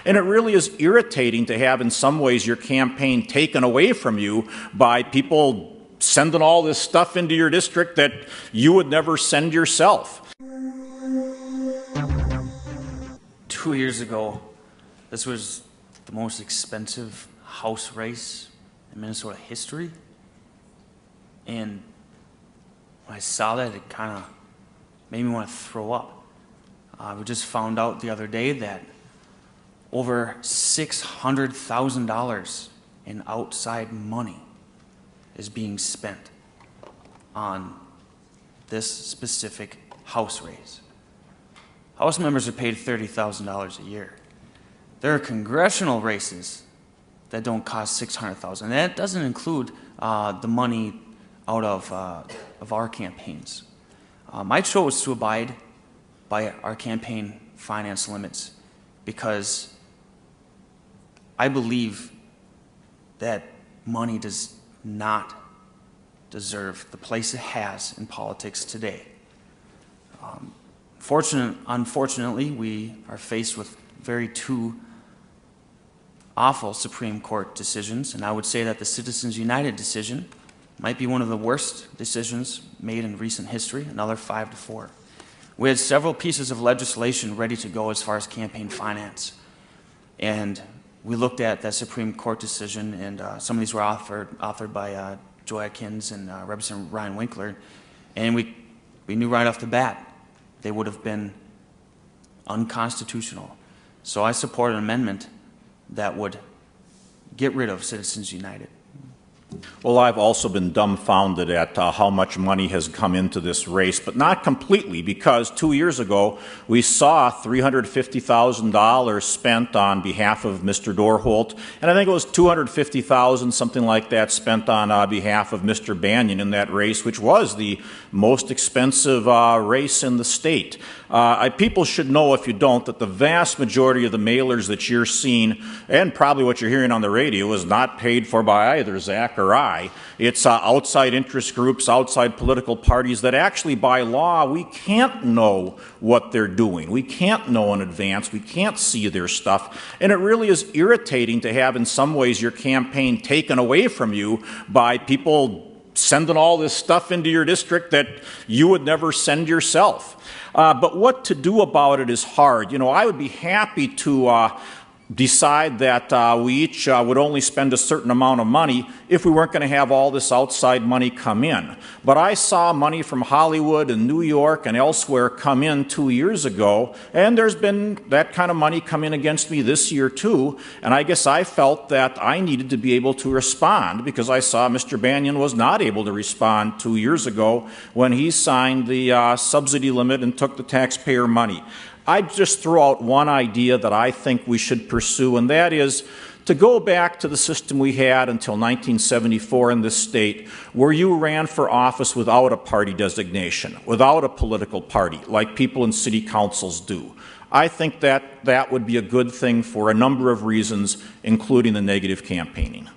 And it really is irritating to have, in some ways, your campaign taken away from you by people sending all this stuff into your district that you would never send yourself. 2 years ago, this was the most expensive House race in Minnesota history. And when I saw that, it kind of made me want to throw up. We just found out the other day that over $600,000 in outside money is being spent on this specific House race. House members are paid $30,000 a year. There are congressional races that don't cost $600,000. And that doesn't include the money out of our campaigns. I chose to abide by our campaign finance limits because I believe that money does not deserve the place it has in politics today. Unfortunately, we are faced with two awful Supreme Court decisions, and I would say that the Citizens United decision might be one of the worst decisions made in recent history, another 5-4. We had several pieces of legislation ready to go as far as campaign finance, and we looked at that Supreme Court decision, and some of these were authored by Joy Atkins and Representative Ryan Winkler, and we knew right off the bat they would have been unconstitutional. So I support an amendment that would get rid of Citizens United. Well, I've also been dumbfounded at how much money has come into this race, but not completely, because 2 years ago we saw $350,000 spent on behalf of Mr. Dorholt, and I think it was $250,000, something like that, spent on behalf of Mr. Banyan in that race, which was the most expensive race in the state. People should know, if you don't, that the vast majority of the mailers that you're seeing, and probably what you're hearing on the radio, is not paid for by either Zach or I. It's outside interest groups, outside political parties that actually, by law, we can't know what they're doing. We can't know in advance. We can't see their stuff. And it really is irritating to have, in some ways, your campaign taken away from you by people sending all this stuff into your district that you would never send yourself. But what to do about it is hard. You know, I would be happy to decide that we each would only spend a certain amount of money if we weren't going to have all this outside money come in. But I saw money from Hollywood and New York and elsewhere come in 2 years ago, and there's been that kind of money come in against me this year too, and I guess I felt that I needed to be able to respond because I saw Mr. Banyan was not able to respond 2 years ago when he signed the subsidy limit and took the taxpayer money. I'd just throw out one idea that I think we should pursue, and that is to go back to the system we had until 1974 in this state, where you ran for office without a party designation, without a political party, like people in city councils do. I think that that would be a good thing for a number of reasons, including the negative campaigning.